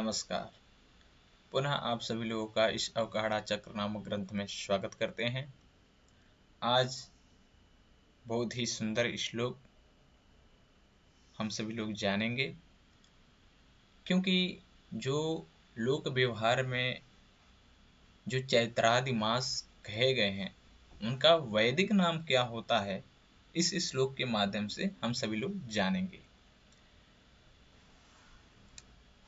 नमस्कार। पुनः आप सभी लोगों का इस अवकाढ़ा चक्र नामक ग्रंथ में स्वागत करते हैं। आज बहुत ही सुंदर श्लोक हम सभी लोग जानेंगे, क्योंकि जो लोक व्यवहार में जो चैत्रादि मास कहे गए हैं उनका वैदिक नाम क्या होता है, इस श्लोक के माध्यम से हम सभी लोग जानेंगे।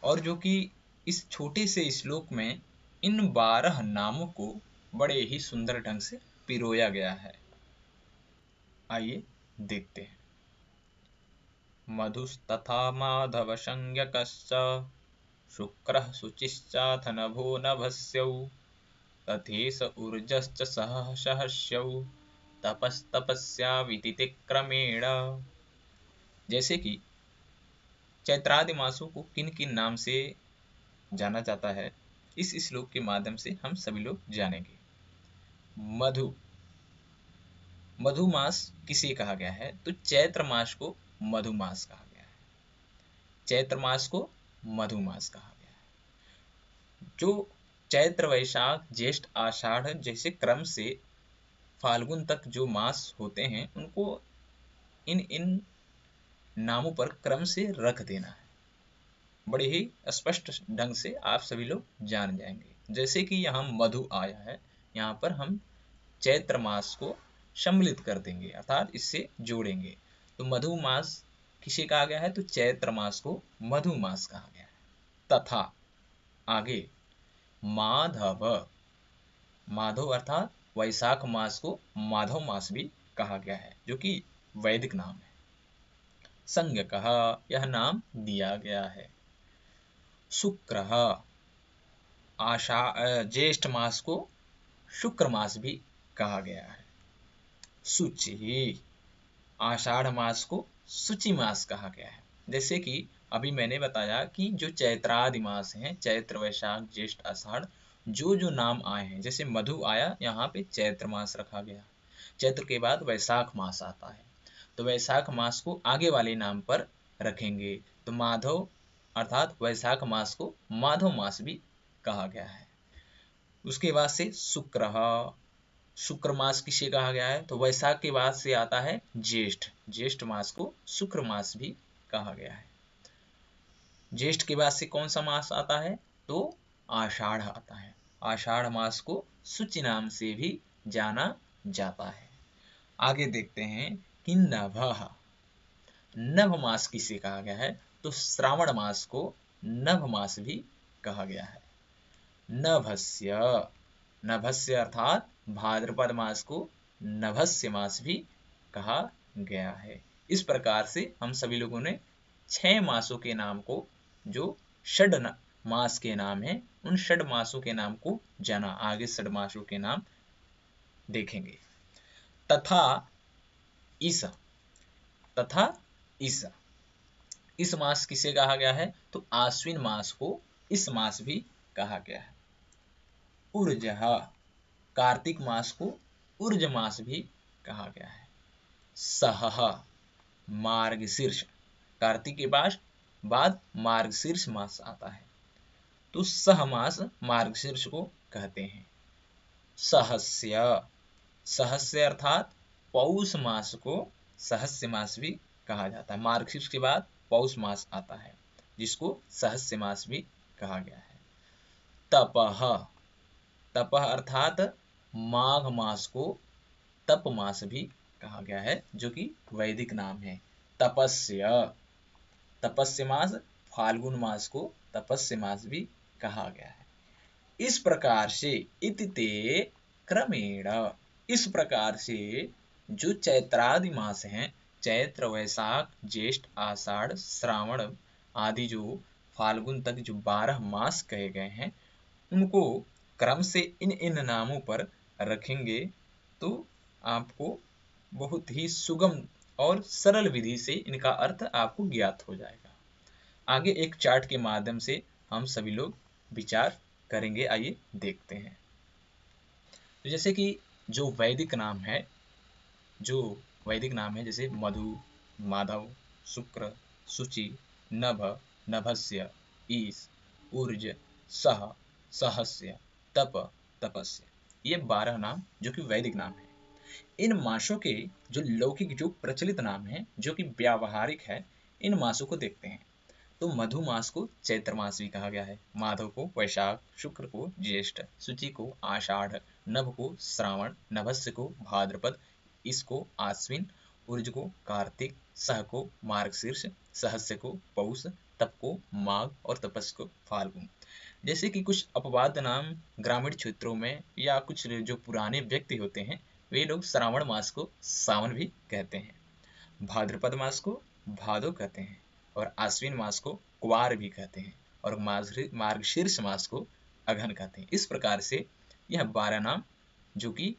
और जो कि इस छोटे से श्लोक में इन 12 नामों को बड़े ही सुंदर ढंग से पिरोया गया है। आइए देखते हैं। मधुस्तथा माधव संज्ञकश्च शुक्रः शुचिश्चाथ नभो नभस्यौ तथेस ऊर्जश्च सहस्यौ तपस्तपस्या विदिते क्रमेण। जैसे कि चैत्रादि मासों को किन किन नाम से जाना जाता है, इस श्लोक के माध्यम से हम सभी लोग जानेंगे। मधु मधु मास किसे कहा गया है? तो चैत्र मास को मधु मास कहा गया है। चैत्र मास को मधु मास कहा गया है। जो चैत्र वैशाख ज्येष्ठ आषाढ़ जैसे क्रम से फाल्गुन तक जो मास होते हैं उनको इन इन नामों पर क्रम से रख देना है। बड़े ही स्पष्ट ढंग से आप सभी लोग जान जाएंगे। जैसे कि यहाँ मधु आया है, यहाँ पर हम चैत्र मास को सम्मिलित कर देंगे, अर्थात इससे जोड़ेंगे। तो मधु मास किसे कहा गया है? तो चैत्र मास को मधु मास कहा गया है। तथा आगे माधव, माधव अर्थात वैशाख मास को माधव मास भी कहा गया है, जो कि वैदिक नाम है। संज्ञकः, यह नाम दिया गया है। शुक्र, ज्येष्ठ मास को शुक्र मास भी कहा गया है। शुचि, आषाढ़ मास को शुचि मास कहा गया है। जैसे कि अभी मैंने बताया कि जो चैत्रादि मास हैं, चैत्र वैशाख ज्येष्ठ आषाढ़, जो जो नाम आए हैं, जैसे मधु आया, यहाँ पे चैत्र मास रखा गया। चैत्र के बाद वैशाख मास आता है, तो वैशाख मास को आगे वाले नाम पर रखेंगे। तो माधव अर्थात वैशाख मास को माधव मास भी कहा गया है। उसके बाद से शुक्र, शुक्र मास किसे कहा गया है? तो वैशाख के बाद से आता है ज्येष्ठ, ज्येष्ठ मास को शुक्र मास भी कहा गया है। ज्येष्ठ के बाद से कौन सा मास आता है? तो आषाढ़ आता है। आषाढ़ मास को शुचि नाम से भी जाना जाता है। आगे देखते हैं कि नभः, नभ मास किसे कहा गया है? तो श्रावण मास को नभ मास भी कहा गया है। नभस्य, नभस्य अर्थात भाद्रपद मास को नभस्य मास भी कहा गया है। इस प्रकार से हम सभी लोगों ने 6 मासों के नाम को, जो षड मास के नाम हैं, उन षड मासों के नाम को जाना। आगे षड मासों के नाम देखेंगे। तथा इस, तथा इस मास किसे कहा गया है? तो आश्विन मास को इस मास भी कहा गया है। ऊर्जः, कार्तिक मास को ऊर्ज मास भी कहा गया है। सहः, मार्गशीर्ष, कार्तिक के बाद मार्गशीर्ष मास आता है, तो सह मास मार्गशीर्ष को कहते हैं। सहस्य, सहस्य अर्थात पौष मास को सहस्य मास भी कहा जाता है। मार्गशीर्ष के बाद पौष मास आता है, जिसको सहस्य मास भी कहा गया है। तपः, तपः अर्थात माघ मास को तप मास भी कहा गया है, जो कि वैदिक नाम है। तपस्य, तपस्य मास फाल्गुन मास को तपस्य मास भी कहा गया है। इस प्रकार से इतिते क्रमेण, इस प्रकार से जो चैत्रादि मास हैं, चैत्र वैशाख ज्येष्ठ आषाढ़ श्रावण आदि जो फाल्गुन तक जो 12 मास कहे गए हैं, उनको क्रम से इन इन नामों पर रखेंगे तो आपको बहुत ही सुगम और सरल विधि से इनका अर्थ आपको ज्ञात हो जाएगा। आगे एक चार्ट के माध्यम से हम सभी लोग विचार करेंगे। आइए देखते हैं। तो जैसे कि जो वैदिक नाम है, जैसे मधु, माधव, शुक्र, शुचि, नभ, नभस्य, ईश, ऊर्ज, सह, सहस्य, तप, तपस्य, ये 12 नाम जो कि वैदिक नाम है। इन मासों के जो लौकिक जो प्रचलित नाम है, जो कि व्यावहारिक है, इन मासों को देखते हैं। तो मधु मास को चैत्र मास भी कहा गया है, माधव को वैशाख, शुक्र को ज्येष्ठ, शुचि को आषाढ़, नभ को श्रावण, नभस्य को भाद्रपद, इसको आश्विन, ऊर्ज को कार्तिक, सह को मार्गशीर्ष, सहस्य को पौष, तप को माघ और तपस को फाल्गुन। जैसे कि कुछ अपवाद नाम ग्रामीण क्षेत्रों में या कुछ जो पुराने व्यक्ति होते हैं, वे लोग श्रावण मास को सावन भी कहते हैं, भाद्रपद मास को भादो कहते हैं, और आश्विन मास को कुवार भी कहते हैं, और मार्गशीर्ष मास को अघन कहते हैं। इस प्रकार से यह 12 नाम जो कि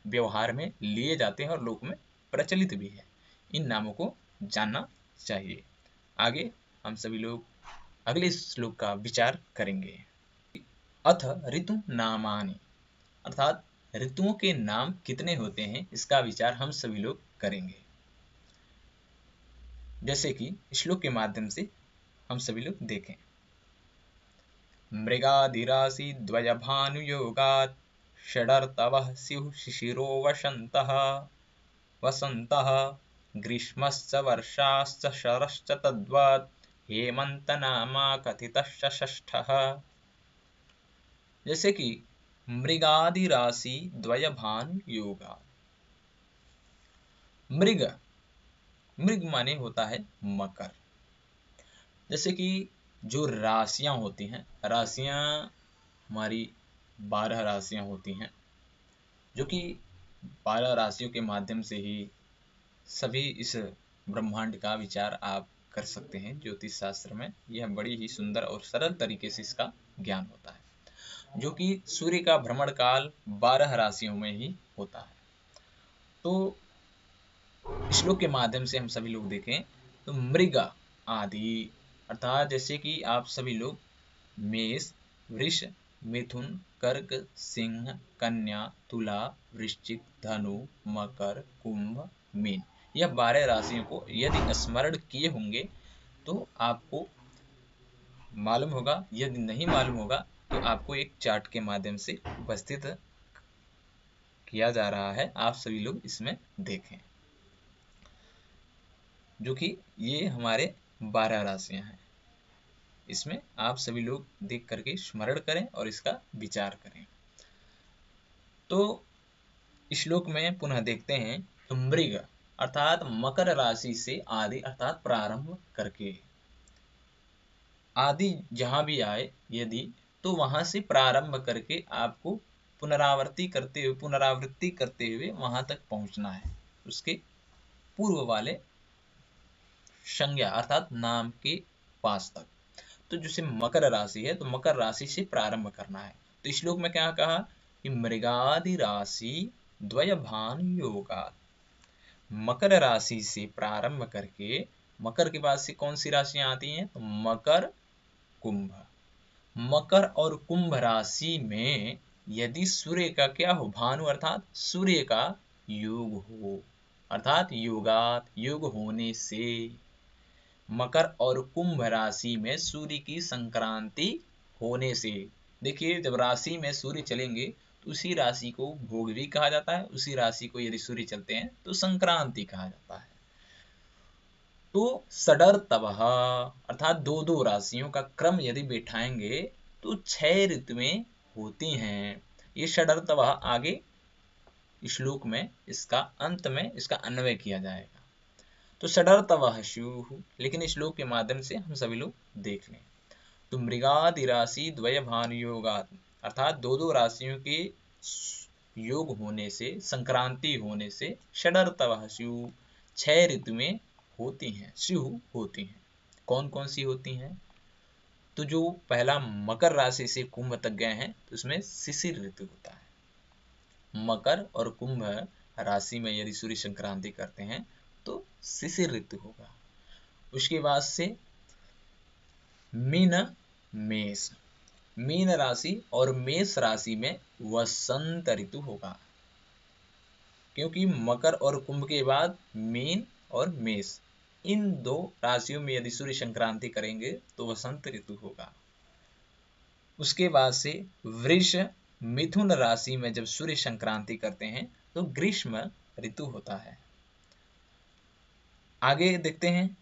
व्यवहार में लिए जाते हैं और लोक में प्रचलित भी है, इन नामों को जानना चाहिए। आगे हम सभी लोग अगले श्लोक का विचार करेंगे। अथ ऋतु नामानि, अर्थात ऋतुओं के नाम कितने होते हैं, इसका विचार हम सभी लोग करेंगे। जैसे कि श्लोक के माध्यम से हम सभी लोग देखें। मृगादिराशि द्वय भानुयोगात् षडर्तवः स्युः शिशिरो वसन्तः, वसन्तः ग्रीष्मश्च वर्षाश्च शरश्च तद्वत् हेमन्तनामा कथितश्च षष्ठः। जैसे कि मृगादि राशि द्वय भानुयोगात्, मृग, मृग माने होता है मकर। जैसे कि जो राशियां होती हैं, राशियां हमारी 12 राशियां होती हैं, जो कि 12 राशियों के माध्यम से ही सभी इस ब्रह्मांड का विचार आप कर सकते हैं। ज्योतिष शास्त्र में यह बड़ी ही सुंदर और सरल तरीके से इसका ज्ञान होता है, जो कि सूर्य का भ्रमण काल 12 राशियों में ही होता है। तो श्लोक के माध्यम से हम सभी लोग देखें तो मृग आदि, अर्थात जैसे कि आप सभी लोग मेष, वृष, मिथुन, कर्क, सिंह, कन्या, तुला, वृश्चिक, धनु, मकर, कुंभ, मीन, यह 12 राशियों को यदि स्मरण किए होंगे तो आपको मालूम होगा। यदि नहीं मालूम होगा तो आपको एक चार्ट के माध्यम से उपस्थित किया जा रहा है, आप सभी लोग इसमें देखें, जो कि ये हमारे 12 राशियां हैं। इसमें आप सभी लोग देख करके स्मरण करें और इसका विचार करें। तो श्लोक में पुनः देखते हैं तो मृग अर्थात मकर राशि से आदि अर्थात प्रारंभ करके, आदि जहां भी आए यदि, तो वहां से प्रारंभ करके आपको पुनरावृत्ति करते हुए वहां तक पहुंचना है, उसके पूर्व वाले संज्ञा अर्थात नाम के पास तक। तो जैसे मकर राशि है तो मकर राशि से प्रारंभ करना है। तो श्लोक में क्या कहा कि मृगादि राशि द्वय भान योगा, मकर राशि से प्रारंभ करके, मकर के बाद से कौन सी राशियां आती हैं तो मकर, कुंभ, मकर और कुंभ राशि में यदि सूर्य का क्या हो, भानु अर्थात सूर्य का योग हो, अर्थात योगात, योग होने से, मकर और कुंभ राशि में सूर्य की संक्रांति होने से। देखिए जब राशि में सूर्य चलेंगे तो उसी राशि को भोग भी कहा जाता है, उसी राशि को यदि सूर्य चलते हैं तो संक्रांति कहा जाता है। तो सडर तवह अर्थात दो दो राशियों का क्रम यदि बैठाएंगे तो 6 ऋतुएं होती हैं। ये षडर तवह आगे श्लोक में इसका अंत में इसका अन्वय किया जाएगा। तो षडर तवह स्युः, लेकिन श्लोक के माध्यम से हम सभी लोग देख लें। तो मृगादि राशि द्वय भानुयोगात् अर्थात दो दो राशियों के योग होने से, संक्रांति होने से, षडर तवह स्युः 6 ऋतुएं होती हैं, स्युः होती हैं। कौन कौन सी होती हैं? तो जो पहला मकर राशि से कुंभ तक गए हैं तो उसमें शिशिर ऋतु होता है। मकर और कुंभ राशि में यदि सूर्य संक्रांति करते हैं तो शिशिर ऋतु होगा। उसके बाद से मीन, मेष, मीन राशि और मेष राशि में वसंत ऋतु होगा, क्योंकि मकर और कुंभ के बाद मीन और मेष, इन दो राशियों में यदि सूर्य संक्रांति करेंगे तो वसंत ऋतु होगा। उसके बाद से वृष मिथुन राशि में जब सूर्य संक्रांति करते हैं तो ग्रीष्म ऋतु होता है। आगे देखते हैं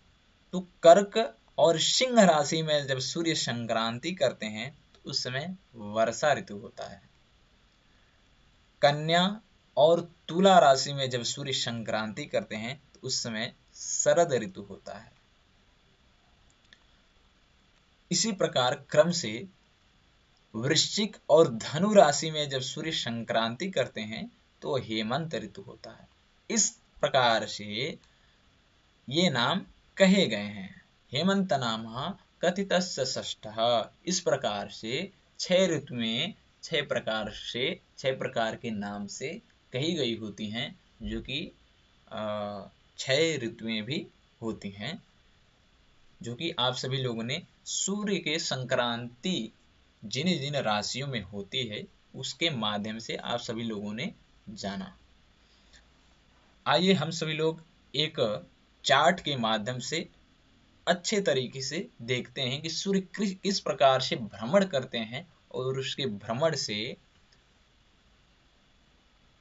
तो कर्क और सिंह राशि में जब सूर्य संक्रांति करते हैं तो उस समय वर्षा ऋतु होता है। कन्या और तुला राशि में जब सूर्य संक्रांति करते हैं तो उस समय शरद ऋतु होता है। इसी प्रकार क्रम से वृश्चिक और धनु राशि में जब सूर्य संक्रांति करते हैं तो हेमंत ऋतु होता है। इस प्रकार से ये नाम कहे गए हैं। हेमंत नाम कथितस्य षष्ठः। इस प्रकार से 6 ऋतुएं 6 प्रकार के नाम से कही गई होती हैं, जो कि 6 ऋतुएं भी होती हैं, जो कि आप सभी लोगों ने सूर्य के संक्रांति जिन जिन राशियों में होती है उसके माध्यम से आप सभी लोगों ने जाना। आइए हम सभी लोग एक चार्ट के माध्यम से अच्छे तरीके से देखते हैं कि सूर्य किस प्रकार से भ्रमण करते हैं और उसके भ्रमण से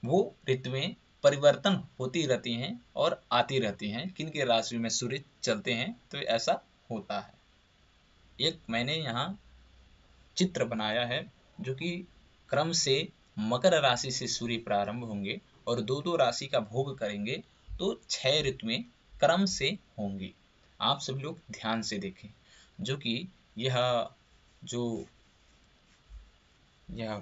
वो ऋतुएं परिवर्तन होती रहती हैं और आती रहती हैं। किन के राशि में सूर्य चलते हैं तो ऐसा होता है। एक मैंने यहाँ चित्र बनाया है जो कि क्रम से मकर राशि से सूर्य प्रारंभ होंगे और 2-2 राशि का भोग करेंगे तो 6 ऋतुएं क्रम से होंगी। आप सभी लोग ध्यान से देखें, जो कि यह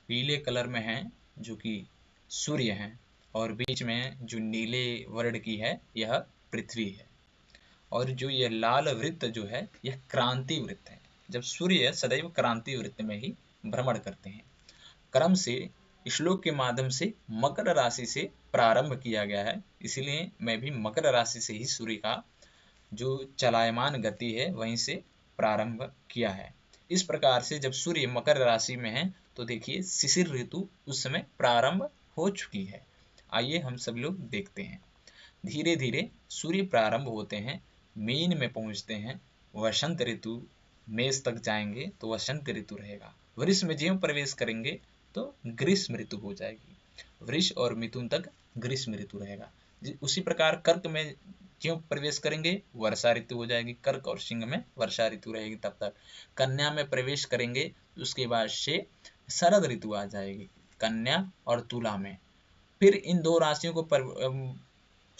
पीले कलर में है जो कि सूर्य है और बीच में जो नीले वर्ण की है यह पृथ्वी है, और जो यह लाल वृत्त जो है यह क्रांति वृत्त है। जब सूर्य सदैव क्रांति वृत्त में ही भ्रमण करते हैं। क्रम से श्लोक के माध्यम से मकर राशि से प्रारंभ किया गया है, इसलिए मैं भी मकर राशि से ही सूर्य का जो चलायमान गति है वहीं से प्रारंभ किया है। इस प्रकार से जब सूर्य मकर राशि में है तो देखिए शिशिर ऋतु उस समय प्रारंभ हो चुकी है। आइए हम सब लोग देखते हैं। धीरे धीरे सूर्य प्रारंभ होते हैं, मीन में पहुंचते हैं, वसंत ऋतु मेष तक जाएंगे तो वसंत ऋतु रहेगा। वृष में ज्यों प्रवेश करेंगे तो ग्रीष्म ऋतु हो जाएगी। वृष और मिथुन तक ग्रीष्म ऋतु रहेगा। उसी प्रकार कर्क में ज्यों प्रवेश करेंगे वर्षा ऋतु हो जाएगी। कर्क और सिंह में वर्षा ऋतु रहेगी तब तक। कन्या में प्रवेश करेंगे उसके बाद से शरद ऋतु आ जाएगी कन्या और तुला में। फिर इन 2 राशियों को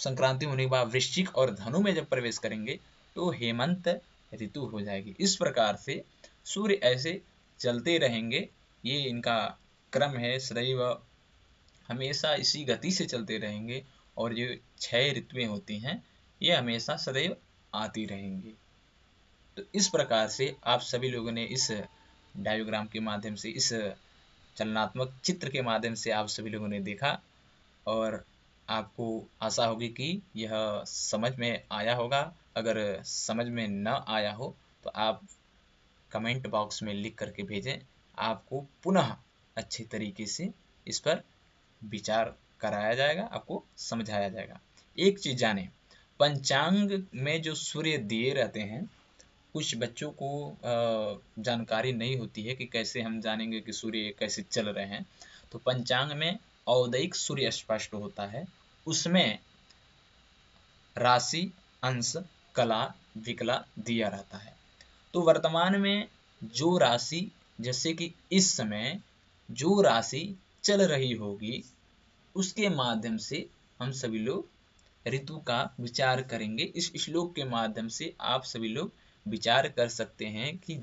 संक्रांति होने के बाद वृश्चिक और धनु में जब प्रवेश करेंगे तो हेमंत ऋतु हो जाएगी। इस प्रकार से सूर्य ऐसे चलते रहेंगे, ये इनका क्रम है, सदैव हमेशा इसी गति से चलते रहेंगे और जो 6 ऋतुएं होती हैं ये हमेशा सदैव आती रहेंगी। तो इस प्रकार से आप सभी लोगों ने इस डायग्राम के माध्यम से, इस चलनात्मक चित्र के माध्यम से आप सभी लोगों ने देखा और आपको आशा होगी कि यह समझ में आया होगा। अगर समझ में न आया हो तो आप कमेंट बॉक्स में लिख करके भेजें, आपको पुनः अच्छे तरीके से इस पर विचार कराया जाएगा, आपको समझाया जाएगा। एक चीज जाने, पंचांग में जो सूर्य दिए रहते हैं कुछ बच्चों को जानकारी नहीं होती है कि कैसे हम जानेंगे कि सूर्य कैसे चल रहे हैं। तो पंचांग में औदयिक सूर्य स्पष्ट होता है, उसमें राशि अंश कला विकला दिया रहता है। तो वर्तमान में जो राशि, जैसे कि इस समय जो राशि चल रही होगी उसके माध्यम से हम सभी लोग ऋतु का विचार करेंगे। इस श्लोक के माध्यम से आप सभी लोग विचार कर सकते हैं कि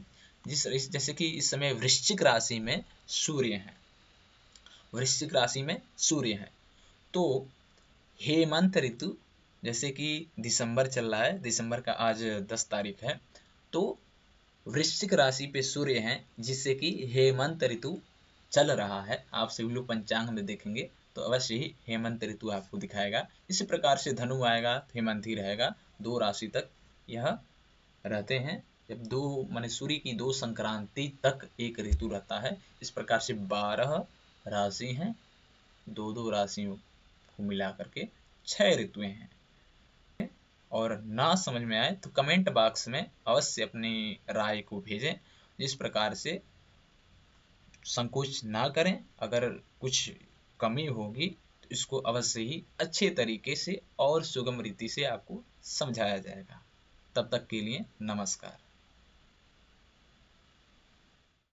जैसे कि इस समय वृश्चिक राशि में सूर्य है, वृश्चिक राशि में सूर्य है तो हेमंत ऋतु, जैसे कि दिसंबर चल रहा है, दिसंबर का आज 10 तारीख है, तो वृश्चिक राशि पे सूर्य है जिससे कि हेमंत ऋतु चल रहा है। आप सभी लोग पंचांग में देखेंगे तो अवश्य ही हेमंत ऋतु आपको दिखाएगा। इसी प्रकार से धनु आएगा हेमंत ही रहेगा। 2 राशि तक यह रहते हैं। जब 2 माने सूर्य की 2 संक्रांति तक एक ऋतु रहता है। इस प्रकार से 12 राशि हैं, 2-2 राशियों को मिला करके 6 ऋतुएं हैं। और ना समझ में आए तो कमेंट बॉक्स में अवश्य अपनी राय को भेजें। जिस प्रकार से संकोच ना करें। अगर कुछ कमी होगी तो इसको अवश्य ही अच्छे तरीके से और सुगम रीति से आपको समझाया जाएगा। तब तक के लिए नमस्कार।